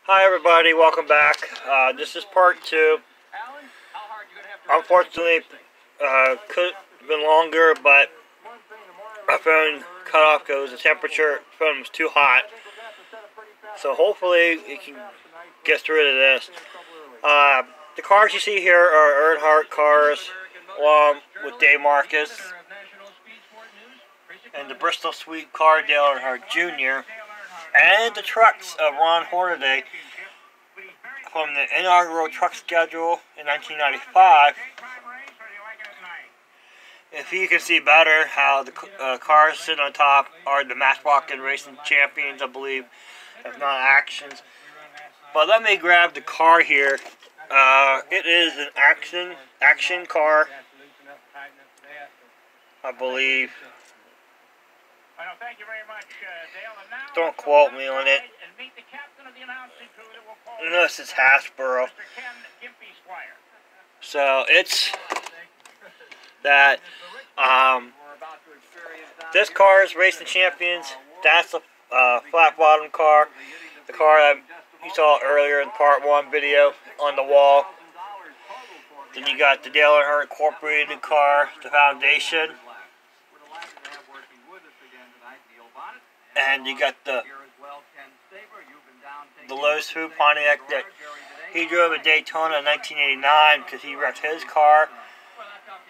Hi everybody, welcome back. This is part 2. Unfortunately, could have been longer, but my phone cut off because the temperature phone was too hot. So hopefully it can get through to this. The cars you see here are Earnhardt cars, along with Dave Marcus, and the Bristol Sweet car, Dale Earnhardt Jr., and the trucks of Ron Hornaday from the inaugural truck schedule in 1995. If you can see better how the cars sitting on top are the Matchbox and Racing champions, I believe, if not actions. But let me grab the car here. It is an action car, I believe. Don't quote me on it. This is Hasbro. So it's that. This car is Racing Champions. That's the flat bottom car. The car that you saw earlier in part 1 video on the wall. Then you got the Dale Earnhardt Incorporated car, the Foundation. And you got the Lowe's Fu Pontiac that he drove at Daytona in 1989 because he wrecked his car.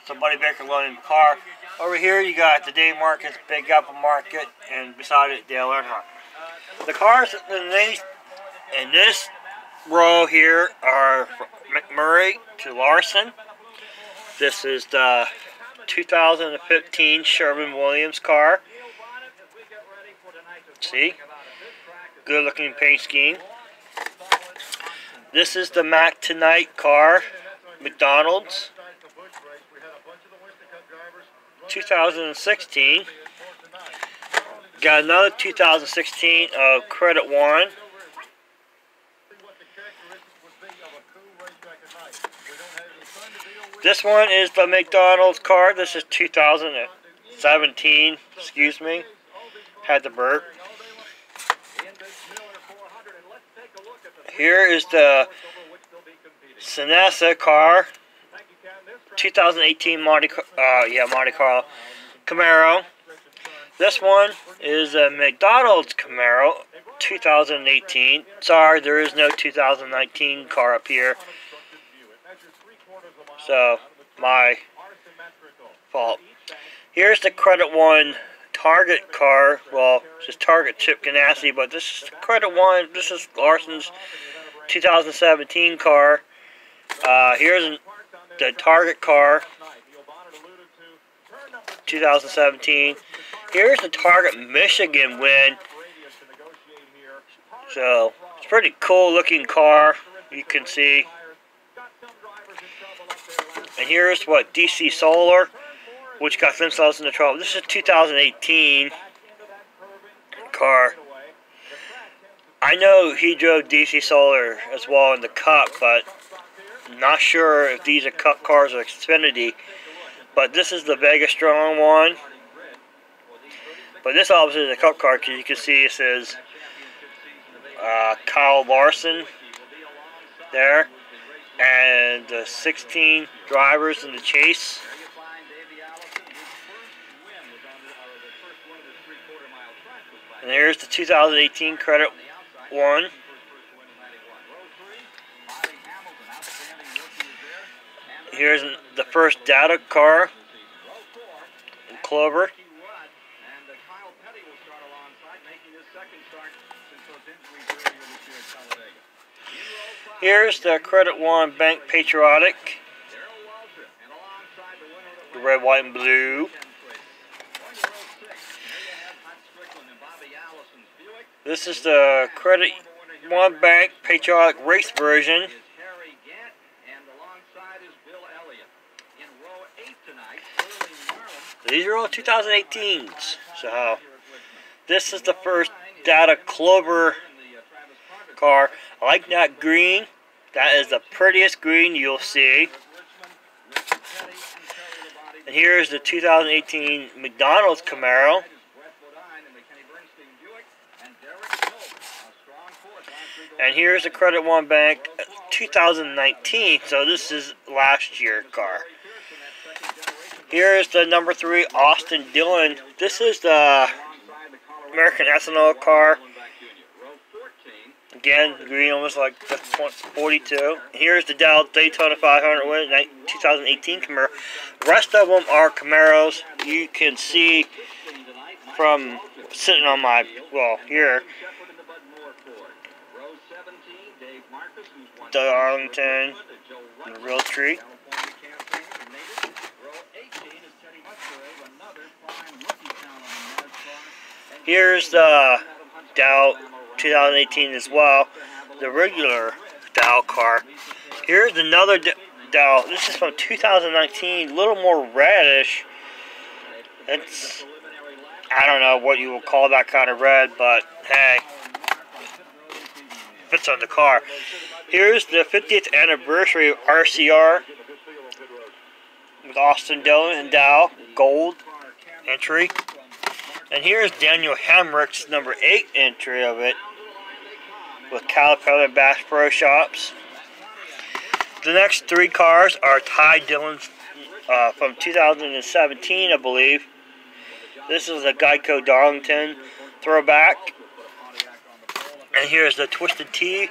So Buddy Baker loaned him the car. Over here you got the Dave Marcus Big Apple Market, and beside it Dale Earnhardt. The cars in this row here are from McMurray to Larson. This is the 2015 Sherwin-Williams car. See? Good looking paint scheme. This is the Mac Tonight car, McDonald's. 2016. Got another 2016 of Credit One. This one is the McDonald's car. This is 2017. Excuse me. Had the burp. Here is the Sinessa car, 2018 Monte Carlo Camaro. This one is a McDonald's Camaro, 2018. Sorry, there is no 2019 car up here. So, my fault. Here's the Credit One Target car. Well, it's just Target Chip Ganassi, but this is Credit One. This is Larson's 2017 car. Here's the Target car, 2017. Here's the Target Michigan win. So, it's a pretty cool looking car, you can see. And here's what DC Solar, which got themselves into trouble. This is 2018 car. I know he drove DC Solar as well in the Cup, but I'm not sure if these are Cup cars or Xfinity. But this is the Vegas Strong one. But this obviously is a Cup car because you can see it says Kyle Larson there. And the 16 drivers in the chase. And here's the 2018 Credit One. Here's the first data car, Clover. Here's the Credit One Bank Patriotic, the red, white, and blue. This is the Credit One Bank Patriotic race version. These are all 2018s. So this is the first data Clover car. I like that green. That is the prettiest green you'll see. And here's the 2018 McDonald's Camaro. And here's the Credit One Bank 2019, so this is last year's car. Here's the number 3 Austin Dillon. This is the American Ethanol car. Again, green almost like the 42. Here's the Daytona 500 win, 2018 Camaro. The rest of them are Camaros. You can see from sitting on my, well, here, the Arlington, the Real Street. Here's the Dow 2018 as well, the regular Dow car. Here's another Dow. This is from 2019, a little more reddish. It's, I don't know what you will call that kind of red, but hey, fits on the car. Here's the 50th anniversary of RCR with Austin Dillon and Dow, gold entry. And here's Daniel Hemrick's number 8 entry of it with Caterpillar and Bass Pro Shops. The next 3 cars are Ty Dillon's from 2017, I believe. This is a Geico Darlington throwback. And here's the Twisted Tea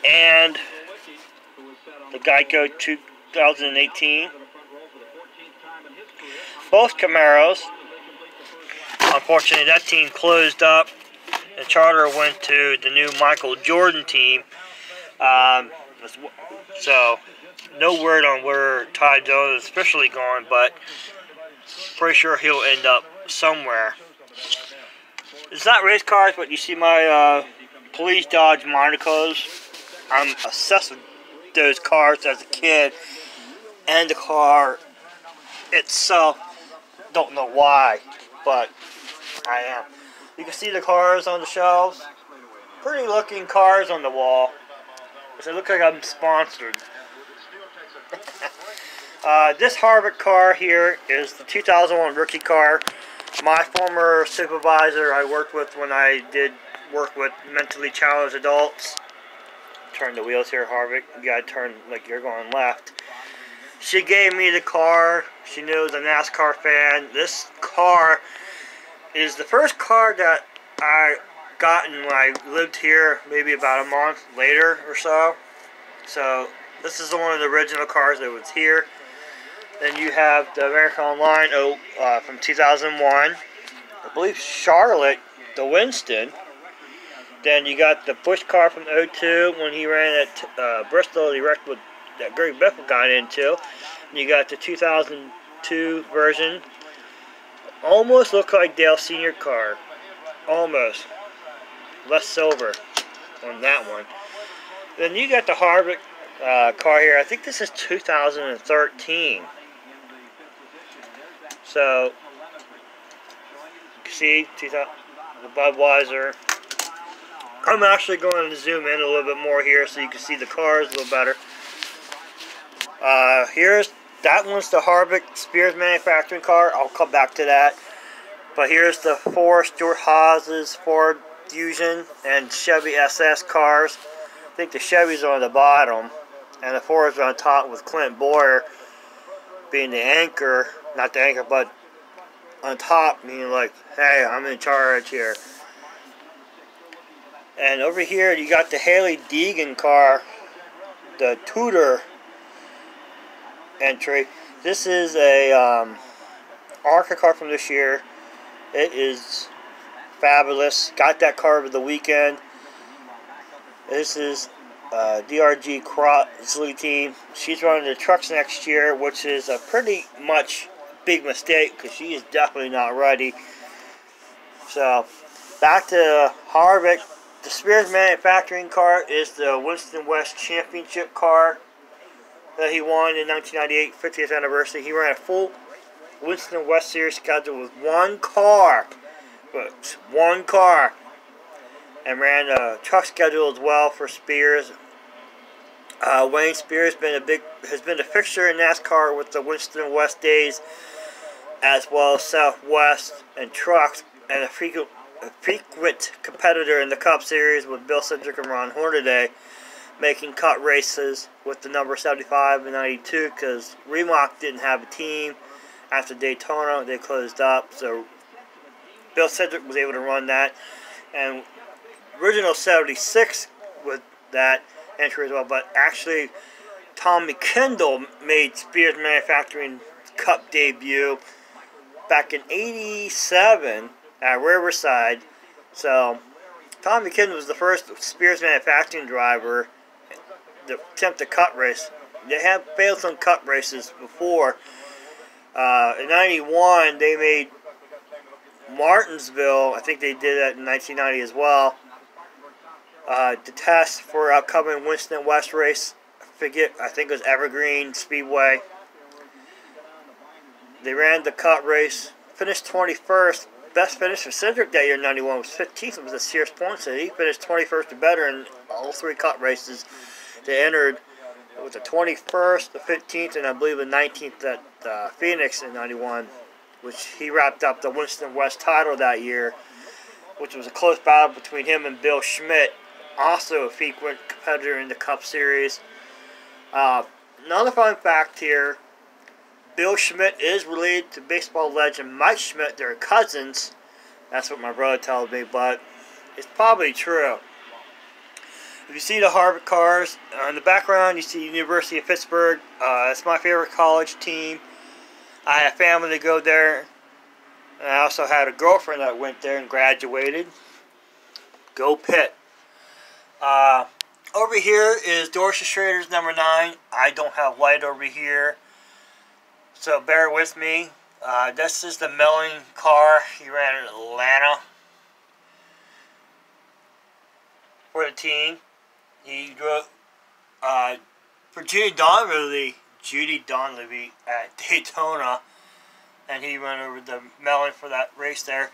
and the Geico 2018. Both Camaros. Unfortunately, that team closed up. The charter went to the new Michael Jordan team. So, no word on where Ty Dillon is officially going, but pretty sure he'll end up somewhere. It's not race cars, but you see my police Dodge Monacos. I'm obsessed with those cars as a kid, and the car itself. Don't know why, but I am. You can see the cars on the shelves. Pretty looking cars on the wall. It looks like I'm sponsored. This Harvick car here is the 2001 rookie car. My former supervisor I worked with when I did work with mentally challenged adults. Turn the wheels here, Harvick. You gotta turn like you're going left. She gave me the car. She knows I'm a NASCAR fan. This car is the first car that I got when I lived here, maybe about a month later or so. So this is one of the original cars that was here. Then you have the American Online from 2001. I believe Charlotte, the Winston. Then you got the Busch car from 02 when he ran at Bristol. He wrecked with that Greg Biffle got into. And you got the 2002 version. Almost looked like Dale Sr. car. Almost. Less silver on that one. Then you got the Harvick car here. I think this is 2013. So, you can see the Budweiser. I'm actually going to zoom in a little bit more here so you can see the cars a little better. That one's the Harvick Spears manufacturing car. I'll come back to that. But here's the 4 Stuart Haas's Ford Fusion and Chevy SS cars. I think the Chevys are on the bottom and the Fords are on top with Clint Boyer being the anchor. Not the anchor, but on top, meaning like, hey, I'm in charge here. And over here, you got the Haley Deegan car, the Tudor entry. This is a ARCA car from this year. It is fabulous. Got that car over the weekend. This is DRG Crosley team. She's running the trucks next year, which is a pretty much big mistake because she is definitely not ready. So, back to Harvick. The Spears manufacturing car is the Winston West Championship car that he won in 1998, 50th anniversary. He ran a full Winston West Series schedule with one car. But one car. And ran a truck schedule as well for Spears. Wayne Spears has been a fixture in NASCAR with the Winston West days, as well as Southwest and trucks, and a frequent a frequent competitor in the Cup Series with Bill Cindric and Ron Hornaday, making cut races with the number 75 and 92 because Rimac didn't have a team. After Daytona, they closed up, so Bill Cindric was able to run that. And original 76 with that entry as well, but actually Tom McKendall made Spears Manufacturing Cup debut back in '87 at Riverside. So Tom McKendall was the first Spears Manufacturing driver to attempt a cut race. They have failed some cut races before. In '91, they made Martinsville. I think they did that in 1990 as well. To test for upcoming Winston West race. I think it was Evergreen Speedway. They ran the cut race, finished 21st. Best finish for Cindric that year in '91 was 15th. It was a Sears point, so he finished 21st or better in all three cut races they entered. It was the 21st, the 15th, and I believe the 19th at Phoenix in '91, which he wrapped up the Winston West title that year, which was a close battle between him and Bill Schmidt, also a frequent competitor in the Cup Series. Another fun fact here, Bill Schmidt is related to baseball legend Mike Schmidt. They're cousins. That's what my brother tells me, but it's probably true. If you see the Harvard cars, in the background you see University of Pittsburgh. It's my favorite college team. I had family to go there. And I also had a girlfriend that went there and graduated. Go Pitt. Over here is Dorsey Schrader's number 9. I don't have light over here, so bear with me. This is the Melling car he ran in Atlanta for the team. He drove for Judy Donlevy at Daytona, and he ran over the Melling for that race there.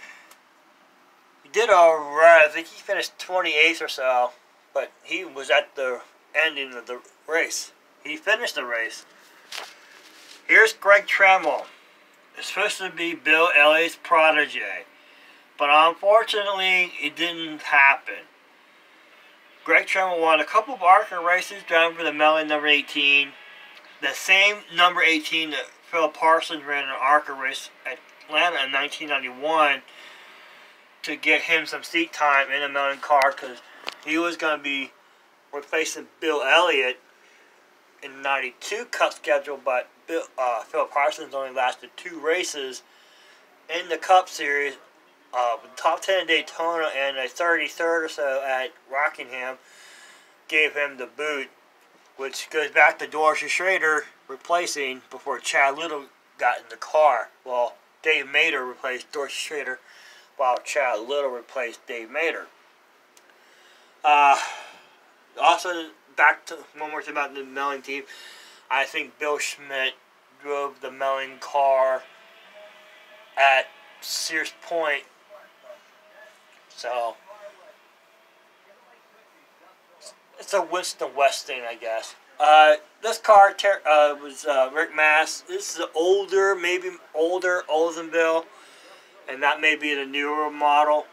He did alright. I think he finished 28th or so, but he was at the ending of the race. He finished the race. Here's Greg Tremmel. It's supposed to be Bill Elliott's protege, but unfortunately it didn't happen. Greg Tremmel won a couple of ARCA races driving for the Melling number 18. The same number 18 that Phil Parsons ran an ARCA race at Atlanta in 1991 to get him some seat time in the Melling car, because he was going to be replacing Bill Elliott in the '92 Cup schedule, but Phil Parsons only lasted 2 races in the Cup Series. The top 10 at Daytona and a 33rd or so at Rockingham gave him the boot, which goes back to Dorsey Schrader replacing before Chad Little got in the car. Well, Dave Mader replaced Dorsey Schrader while Chad Little replaced Dave Mader. Also, back to one more thing about the Melling team. I think Bill Schmidt drove the Melling car at Sears Point. So, it's a Winston West thing, I guess. This car was Rick Mast. This is an older, maybe older Oldsmobile, and that may be the newer model.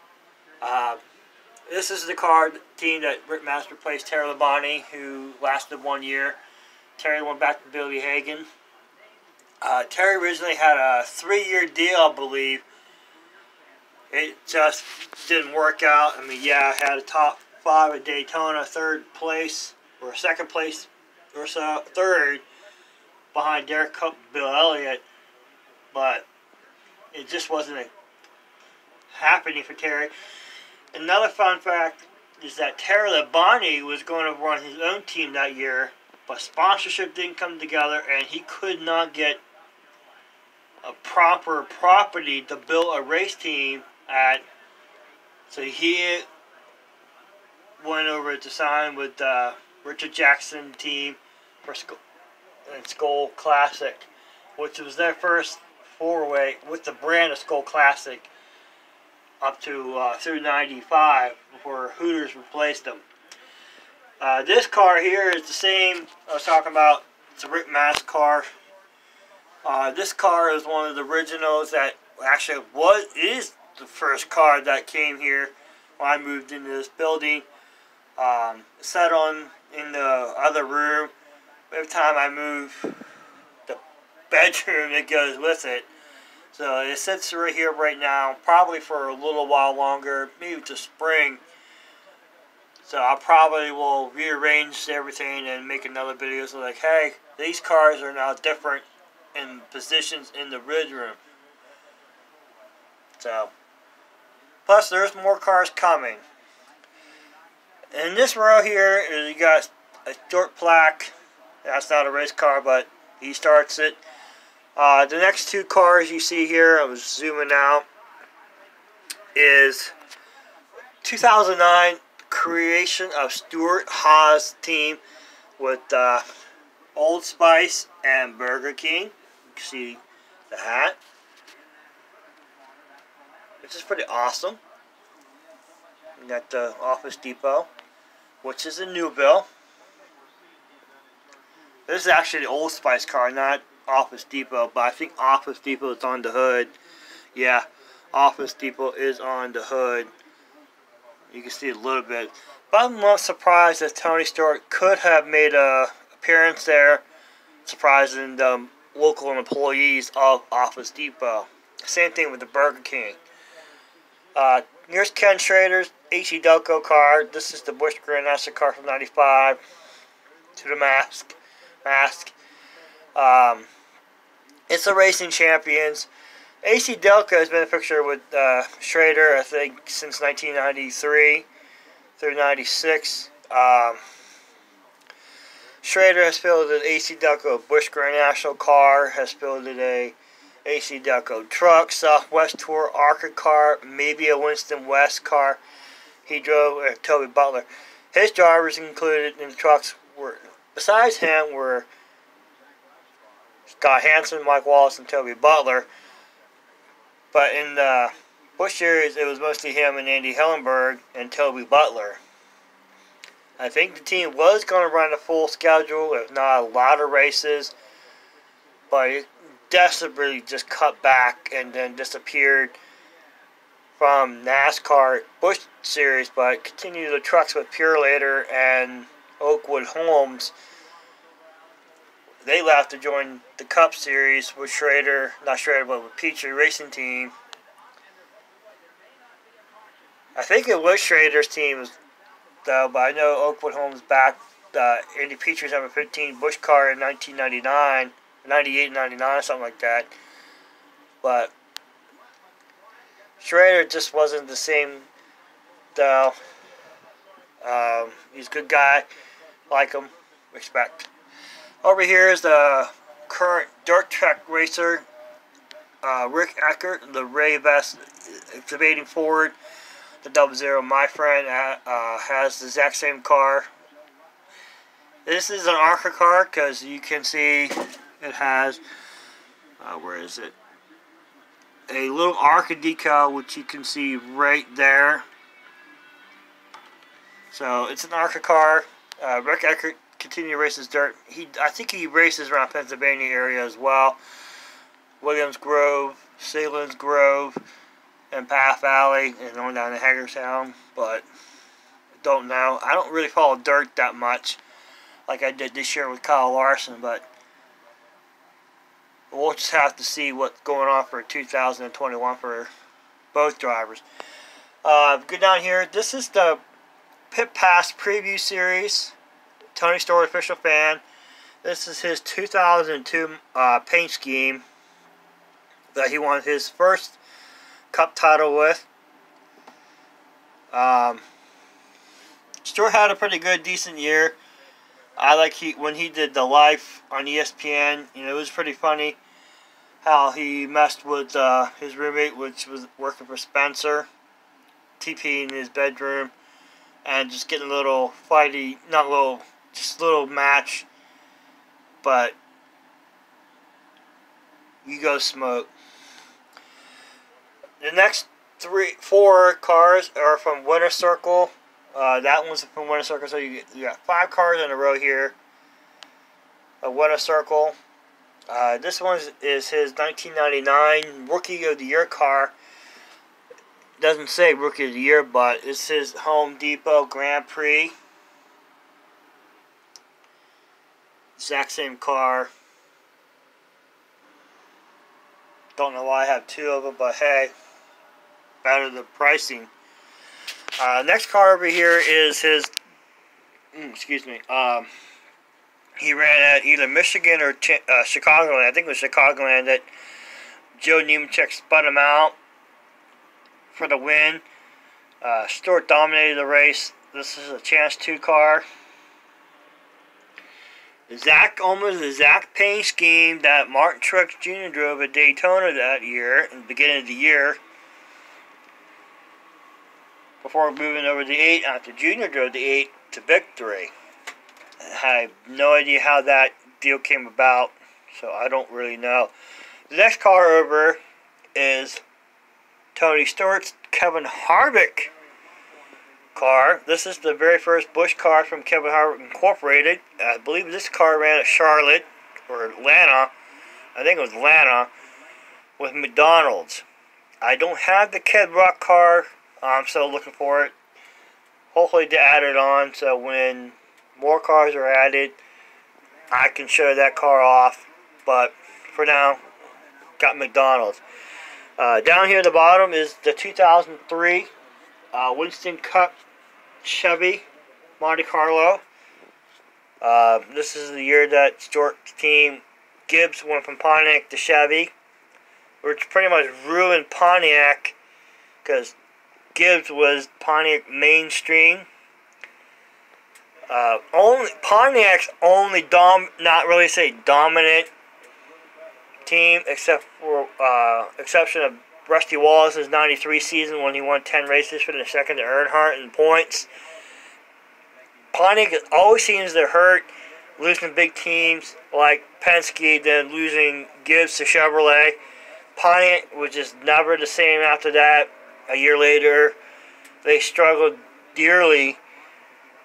This is the car team that Rick Mast replaced Terry Labonte, who lasted 1 year. Terry went back to Billy Hagan. Terry originally had a 3-year deal, I believe. It just didn't work out. I mean, yeah, I had a top 5 at Daytona, 3rd place, or 2nd place, or so, 3rd, behind Derek Cook and Bill Elliott, but it just wasn't happening for Terry. Another fun fact is that Terry Labonte was going to run his own team that year, but sponsorship didn't come together, and he could not get a proper property to build a race team at. So he went over to sign with Richard Jackson team for Skull Classic, which was their first foray with the brand of Skull Classic up to through '95 before Hooters replaced them. This car here is the same I was talking about. It's a Rick Mast car. This car is one of the originals that actually is the first car that came here when I moved into this building. Sat on in the other room. Every time I move the bedroom, it goes with it. So it sits right here right now, probably for a little while longer, maybe to spring. So I probably will rearrange everything and make another video. So like, hey, these cars are now different in positions in the ridge room. So, plus there's more cars coming. In this row here, you got a Stuart Plaque. That's not a race car, but he starts it. The next two cars you see here, I was zooming out, is 2009 creation of Stewart Haas team with Old Spice and Burger King. You can see the hat, which is pretty awesome. You got the Office Depot, which is a new bill. This is actually the Old Spice car, not Office Depot, but I think Office Depot is on the hood. Yeah, Office Depot is on the hood. You can see a little bit. But I'm not surprised that Tony Stewart could have made an appearance there, surprising the local employees of Office Depot. Same thing with the Burger King. Here's Ken Schrader's H.E. Delco car. This is the Busch Grandmaster car from '95. To the mask. It's the Racing Champions. A.C. Delco has been a picture with Schrader, I think, since 1993 through 96. Schrader has fielded an A.C. Delco Busch Grand National car, has fielded a A.C. Delco truck, Southwest Tour ARCA car, maybe a Winston West car. He drove Toby Butler. His drivers included in the trucks were, besides him, were Scott Hansen, Mike Wallace, and Toby Butler. But in the Busch Series, it was mostly him and Andy Hillenberg and Toby Butler. I think the team was going to run a full schedule, if not a lot of races, but it desperately just cut back and then disappeared from NASCAR Busch Series, but continued the trucks with Purelator and Oakwood Homes. They left to join the Cup Series with Schrader, not Schrader, but with Petrie Racing Team. I think it was Schrader's team, though, but I know Oakwood Homes backed Andy Petrie's number 15 Busch car in 1999, 98, 99, something like that. But Schrader just wasn't the same, though. He's a good guy, like him, respect. Over here is the current dirt track racer, Rick Eckert, the Ray Best debating forward, the 00. My friend has the exact same car. This is an ARCA car because you can see it has, where is it? A little ARCA decal, which you can see right there. So it's an ARCA car. Rick Eckert continue to race his dirt. I think he races around Pennsylvania area as well. Williams Grove, Salem's Grove, and Path Valley, and on down to Hagerstown. But don't know. I don't really follow dirt that much, like I did this year with Kyle Larson. But we'll just have to see what's going on for 2021 for both drivers. Go down here. This is the Pit Pass Preview Series. Tony Stewart, official fan. This is his 2002 paint scheme that he won his first Cup title with. Stewart had a pretty good, decent year. I like when he did the live on ESPN. You know, it was pretty funny how he messed with his roommate, which was working for Spencer, TP in his bedroom, and just getting a little fighty, not little. Just a little match, but you go smoke. The next 4 cars are from Winter Circle. That one's from Winter Circle, so you got 5 cars in a row here. A Winter Circle. This one is his 1999 Rookie of the Year car. doesn't say Rookie of the Year, but it's his Home Depot Grand Prix. Exact same car. Don't know why I have two of them, but hey, better the pricing. Next car over here is his. Excuse me. He ran at either Michigan or Chicagoland. I think it was Chicagoland that Joe Nemechek spun him out for the win. Stewart dominated the race. This is a Chance 2 car. Almost the exact paint scheme that Martin Truex Jr. drove at Daytona that year, in the beginning of the year, before moving over the 8 after Jr. drove the 8 to victory. I have no idea how that deal came about, so I don't really know. The next car over is Tony Stewart's Kevin Harvick car. This is the very first Busch car from Kevin Harvick Incorporated. I believe this car ran at Charlotte or Atlanta. I think it was Atlanta with McDonald's. I don't have the Kid Rock car. I'm still looking for it. Hopefully they add it on, so when more cars are added, I can show that car off. But for now, got McDonald's. Down here at the bottom is the 2003 Winston Cup Chevy Monte Carlo. This is the year that Stewart's team Gibbs went from Pontiac to Chevy, which pretty much ruined Pontiac because Gibbs was Pontiac mainstream. Pontiac's only not really say dominant team, except for exception of Rusty Wallace's '93 season when he won 10 races for the second to Earnhardt in points. Pontiac always seems to hurt, losing big teams like Penske, then losing Gibbs to Chevrolet. Pontiac was just never the same after that. A year later, they struggled dearly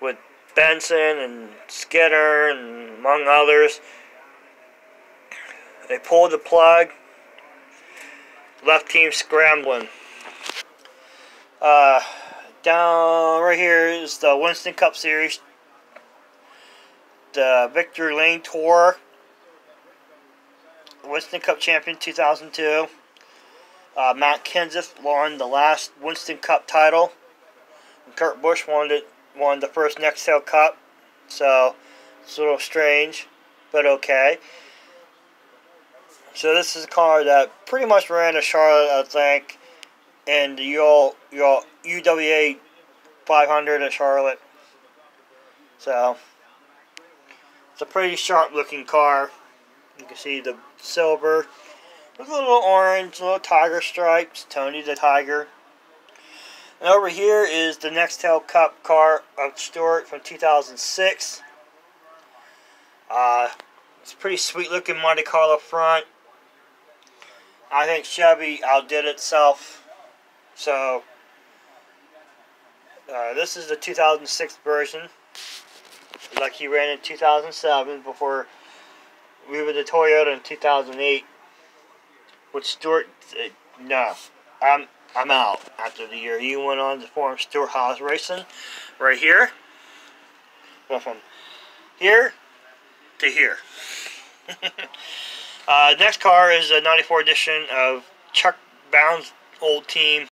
with Benson and Skinner and among others. They pulled the plug, left team scrambling. Down right here is the Winston Cup Series, the Victory Lane Tour, Winston Cup champion 2002. Matt Kenseth won the last Winston Cup title. And Kurt Busch won the first Nextel Cup. So it's a little strange, but okay. So this is a car that pretty much ran to Charlotte, I think, and the UWA 500 at Charlotte. So it's a pretty sharp-looking car. You can see the silver with a little orange, little tiger stripes. Tony the Tiger. And over here is the Nextel Cup car of Stewart from 2006. It's a pretty sweet-looking Monte Carlo front. I think Chevy outdid itself. So, this is the 2006 version. Like he ran in 2007 before moving to Toyota in 2008. With Stewart, no, I'm out after the year. He went on to form Stewart Haas Racing right here. Well, from here to here. Next car is a '94 edition of Chuck Bound's old team.